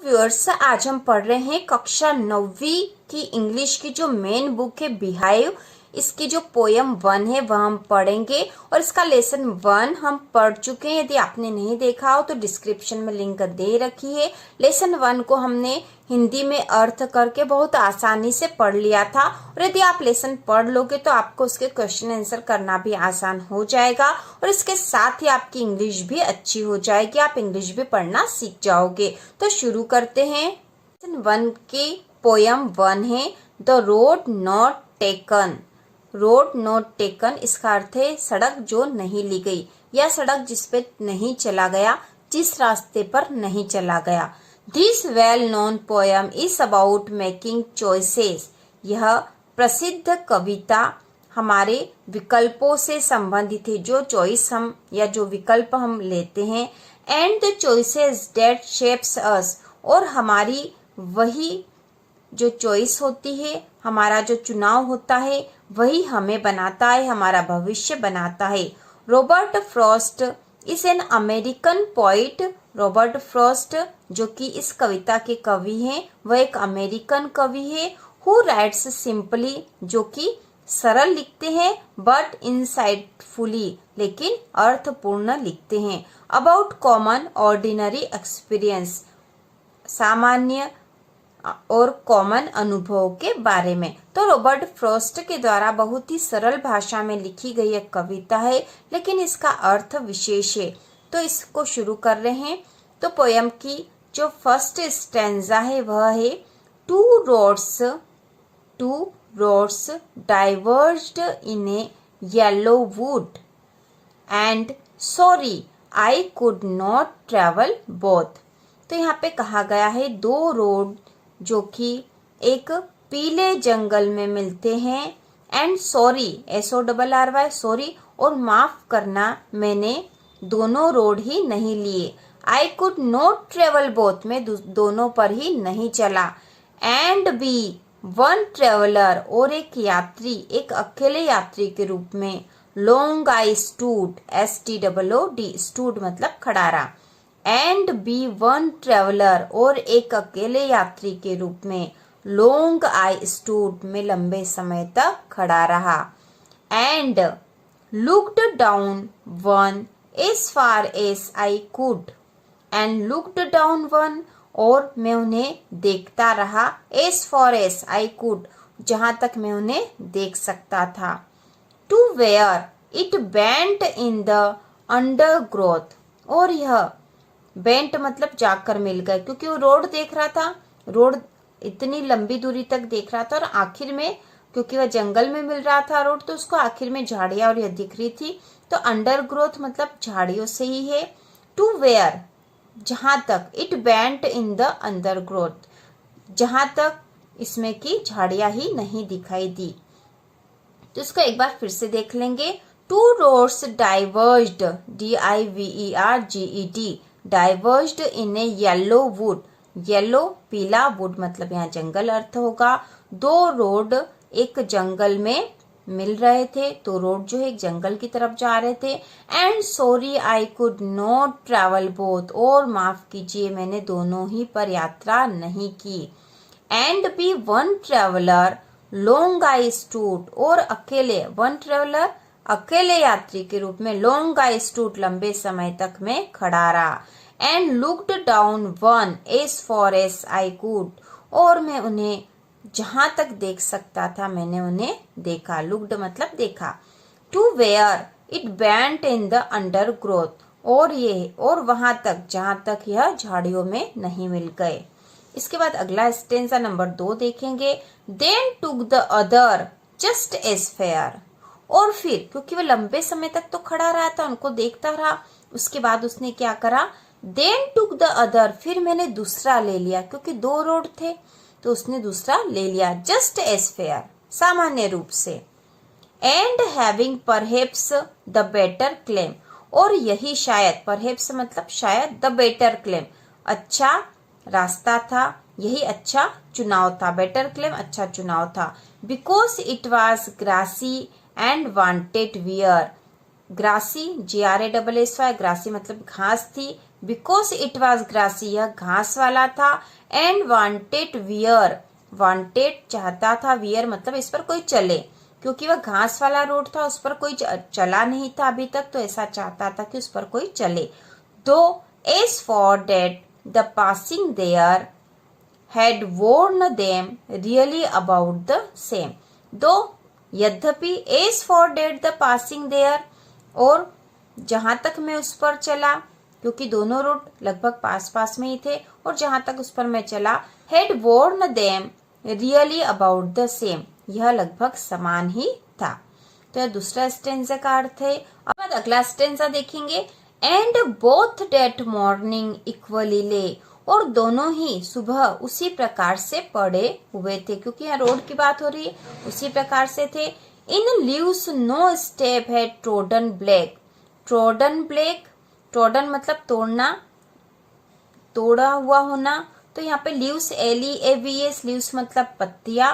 Viewers, आज हम पढ़ रहे हैं कक्षा 9वीं की इंग्लिश की जो मेन बुक है बिहाइव। इसकी जो पोयम 1 है वह हम पढ़ेंगे और इसका लेसन 1 हम पढ़ चुके हैं। यदि आपने नहीं देखा हो तो डिस्क्रिप्शन में लिंक दे रखी है। लेसन 1 को हमने हिंदी में अर्थ करके बहुत आसानी से पढ़ लिया था और यदि आप लेसन पढ़ लोगे तो आपको उसके क्वेश्चन आंसर करना भी आसान हो जाएगा और इसके साथ ही आपकी इंग्लिश भी अच्छी हो जाएगी। आप इंग्लिश भी पढ़ना सीख जाओगे। तो शुरू करते हैं। लेसन 1 की पोयम 1 है the road not taken. Road not taken इसका अर्थ है सड़क जो नहीं ली गई या सड़क जिस पे नहीं चला गया, जिस रास्ते पर नहीं चला गया। This well known poem is about making choices. यह प्रसिद्ध कविता हमारे विकल्पों से संबंधित है। जो चॉइस हम या जो विकल्प हम लेते हैं, and the choices that shapes us, और हमारी वही जो चॉइस होती है, हमारा जो चुनाव होता है वही हमें बनाता है, हमारा भविष्य बनाता है। Robert Frost is an American poet. Robert Frost जो कि इस कविता के कवि हैं, वह एक अमेरिकन कवि है। हु राइट्स सिंपली, जो कि सरल लिखते हैं, बट इनसाइटफुली, लेकिन अर्थपूर्ण लिखते हैं। अबाउट कॉमन ऑर्डिनरी एक्सपीरियंस, सामान्य और कॉमन अनुभव के बारे में। तो रॉबर्ट फ्रॉस्ट के द्वारा बहुत ही सरल भाषा में लिखी गई एक कविता है, लेकिन इसका अर्थ विशेष है। तो इसको शुरू कर रहे हैं। तो पोयम की जो फर्स्ट स्टैंजा है वह है two roads diverged in a yellow wood and sorry I could not travel both. तो यहाँ पे कहा गया है दो रोड जो कि एक पीले जंगल में मिलते हैं, एंड सॉरी SORRY सॉरी, और माफ करना मैंने दोनों रोड ही नहीं लिए। आई कुड नॉट ट्रेवल बोथ, में दोनों पर ही नहीं चला। एंड बी वन ट्रेवलर, और एक यात्री, एक अकेले यात्री के रूप में। Long I stood STOOD, stood मतलब खड़ा रहा। एंड बी वन ट्रेवलर, और एक अकेले यात्री के रूप में। लॉन्ग आई स्टूड, में लंबे समय तक खड़ा रहा। And looked down one as far as I could, and looked down one, और मैं उन्हें देखता रहा। As far as I could, जहां तक मैं उन्हें देख सकता था। To where it bent in the undergrowth, और यह बेंट मतलब जाकर मिल गए, क्योंकि वो रोड देख रहा था, रोड इतनी लंबी दूरी तक देख रहा था और आखिर में क्योंकि वह जंगल में मिल रहा था रोड, तो उसको आखिर में झाड़ियां और यह दिख रही थी। तो अंडरग्रोथ मतलब झाड़ियों से ही है। टू वेयर जहां तक, it bent in the undergrowth, जहां तक इसमें की झाड़ियां ही नहीं दिखाई दी। तो इसको एक बार फिर से देख लेंगे। To roads डाइवर्ज्ड DIVERGED, डाइवर्ज्ड in a yellow would, yellow पीला, वुड मतलब यहाँ जंगल अर्थ होगा। दो रोड एक जंगल में मिल रहे थे, तो रोड जो है एक जंगल की तरफ जा रहे थे। And sorry I could not travel both, और माफ कीजिए मैंने दोनों ही पर यात्रा नहीं की। And be one traveller long I stood, और अकेले, वन ट्रेवलर अकेले यात्री के रूप में। लॉन्ग आई स्टूड लंबे समय तक मैं खड़ा रहा। And looked down one as far as I could, और मैं उन्हें जहां तक देख सकता था मैंने उन्हें देखा। लुक्ड मतलब देखा। To where it bent in the undergrowth, और ये और वहां तक जहां तक यह झाड़ियों में नहीं मिल गए। इसके बाद अगला स्टेंजा नंबर 2 देखेंगे। Then took the other just as fair, और फिर क्योंकि वह लंबे समय तक तो खड़ा रहा था, उनको देखता रहा, उसके बाद उसने क्या करा। देन टुक द अदर, फिर मैंने दूसरा ले लिया, क्योंकि दो रोड थे तो उसने दूसरा ले लिया। जस्ट एज फेयर, सामान्य रूप से। And having perhaps the better claim, और यही शायद, परहेप्स मतलब शायद, द बेटर क्लेम अच्छा रास्ता था, यही अच्छा चुनाव था। बेटर क्लेम अच्छा चुनाव था। Because it was grassy and wanted wear, grassy GRASSY, grassy मतलब घास थी, बिकॉज इट वॉज ग्रासी, यह घास वाला था, एंड वांटेड वियर, वांटेड चाहता था, वियर मतलब इस पर कोई चले, क्योंकि वह घास वाला रोड था, उस पर कोई चला नहीं था अभी तक, तो ऐसा चाहता था कि उस पर कोई चले। Though as for that the passing there had worn them really about the same. Though यद्यपि as for that the passing there, और जहां तक मैं उस पर चला, क्योंकि दोनों रूट लगभग पास पास में ही थे, और जहां तक उस पर मैं चला, had worn them really about the same, यह लगभग समान ही था। तो यह दूसरा स्टेंजा का अर्थ है। अब अगला स्टेंजा देखेंगे। And both that morning equally lay, और दोनों ही सुबह उसी प्रकार से पड़े हुए थे, क्योंकि यहाँ रोड की बात हो रही है, उसी प्रकार से थे। इन लीव्स नो स्टेप है trodden black, trodden black, trodden मतलब तोड़ना, तोड़ा हुआ होना, तो यहाँ पे लीव्स LEAVS, लीव्स मतलब पत्तियां।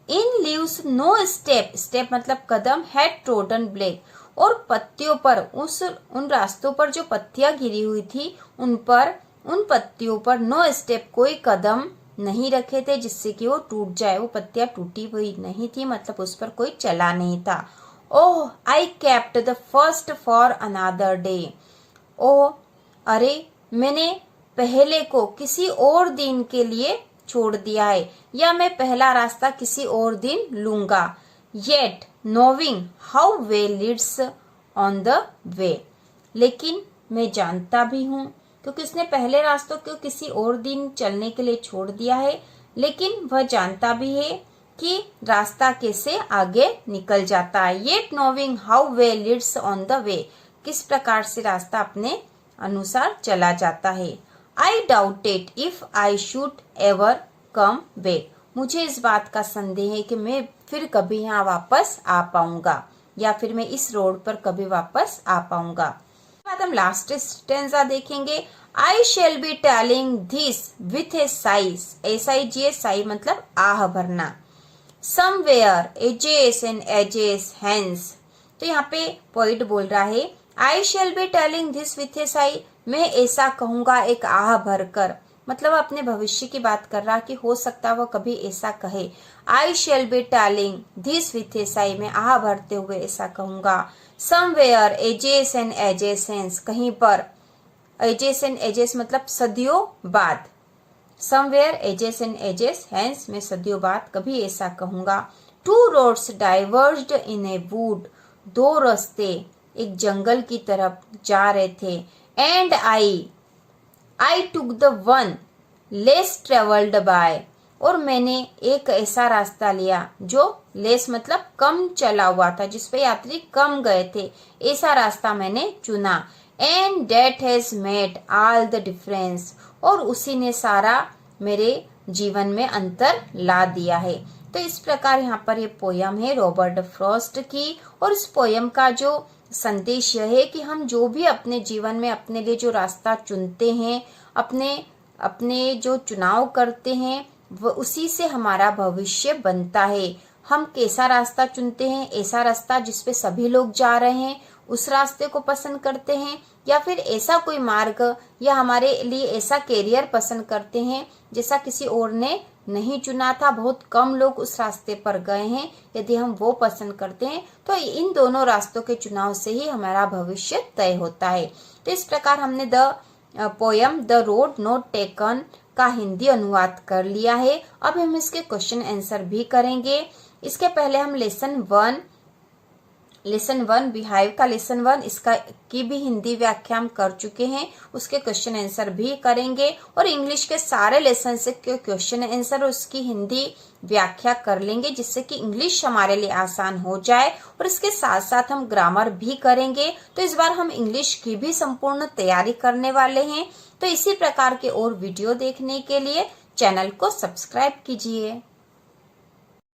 In leaves no step, step मतलब कदम, हैड ट्रोडन ब्लैक, और पत्तियों पर, उन रास्तों पर जो पत्तियां गिरी हुई थी उन पर, उन पत्तियों पर नो स्टेप, कोई कदम नहीं रखे थे जिससे कि वो टूट जाए, वो पत्तियां टूटी हुई नहीं थी, मतलब उस पर कोई चला नहीं था। Oh I kept the first for another day, oh अरे मैंने पहले को किसी और दिन के लिए छोड़ दिया है, या मैं पहला रास्ता किसी और दिन लूंगा। Yet नोविंग how way Leeds on the way, लेकिन मैं जानता भी हूँ, क्योंकि उसने पहले रास्तों को किसी और दिन चलने के लिए छोड़ दिया है, लेकिन वह जानता भी है कि रास्ता कैसे आगे निकल जाता है। Yet नोविंग how way Leeds on the way, किस प्रकार से रास्ता अपने अनुसार चला जाता है। आई doubted if I should ever come back, मुझे इस बात का संदेह है कि मैं फिर कभी यहाँ वापस आ पाऊंगा, या फिर मैं इस रोड पर कभी वापस आ पाऊंगा। बाद हम लास्ट स्टेंजा देखेंगे। I shall be telling this with a sigh, SIGH, sigh मतलब आह भरना। Somewhere ages and ages hence, तो यहाँ पे पोइट बोल रहा है I shall be telling this with a sigh, मैं ऐसा कहूंगा एक आह भरकर, मतलब अपने भविष्य की बात कर रहा कि हो सकता वह कभी ऐसा कहे। I shall be telling this with a sigh, मैं आह भरते हुए ऐसा कहूंगा। Somewhere ages and ages hence, कहीं पर, एजेस एंड एजेस मतलब सदियों बाद, somewhere ages and ages hence, मैं सदियों बाद कभी ऐसा कहूंगा। Two roads diverged in a wood, दो रास्ते एक जंगल की तरफ जा रहे थे। And I took the one less travelled by, और मैंने एक ऐसा रास्ता लिया जो लेस मतलब कम चला हुआ था, जिसपे यात्री कम गए थे, ऐसा रास्ता मैंने चुना। And that has made all the difference, और उसी ने सारा मेरे जीवन में अंतर ला दिया है। तो इस प्रकार यहाँ पर ये पोयम है रॉबर्ट फ्रॉस्ट की, और इस पोयम का जो संदेश यह है कि हम जो भी अपने जीवन में अपने लिए जो रास्ता चुनते हैं, अपने जो चुनाव करते हैं, वो उसी से हमारा भविष्य बनता है। हम कैसा रास्ता चुनते हैं, ऐसा रास्ता जिसपे सभी लोग जा रहे हैं, उस रास्ते को पसंद करते हैं, या फिर ऐसा कोई मार्ग या हमारे लिए ऐसा कैरियर पसंद करते हैं जैसा किसी और ने नहीं चुना था, बहुत कम लोग उस रास्ते पर गए हैं, यदि हम वो पसंद करते हैं तो इन दोनों रास्तों के चुनाव से ही हमारा भविष्य तय होता है। तो इस प्रकार हमने the poem the road not taken का हिंदी अनुवाद कर लिया है। अब हम इसके क्वेश्चन आंसर भी करेंगे। इसके पहले हम लेसन वन बिहाइव का लेसन 1 इसका की भी हिंदी व्याख्या हम कर चुके हैं, उसके क्वेश्चन आंसर भी करेंगे, और इंग्लिश के सारे लेसन से क्वेश्चन आंसर और उसकी हिंदी व्याख्या कर लेंगे, जिससे कि इंग्लिश हमारे लिए आसान हो जाए, और इसके साथ साथ हम ग्रामर भी करेंगे। तो इस बार हम इंग्लिश की भी संपूर्ण तैयारी करने वाले हैं। तो इसी प्रकार के और वीडियो देखने के लिए चैनल को सब्सक्राइब कीजिए।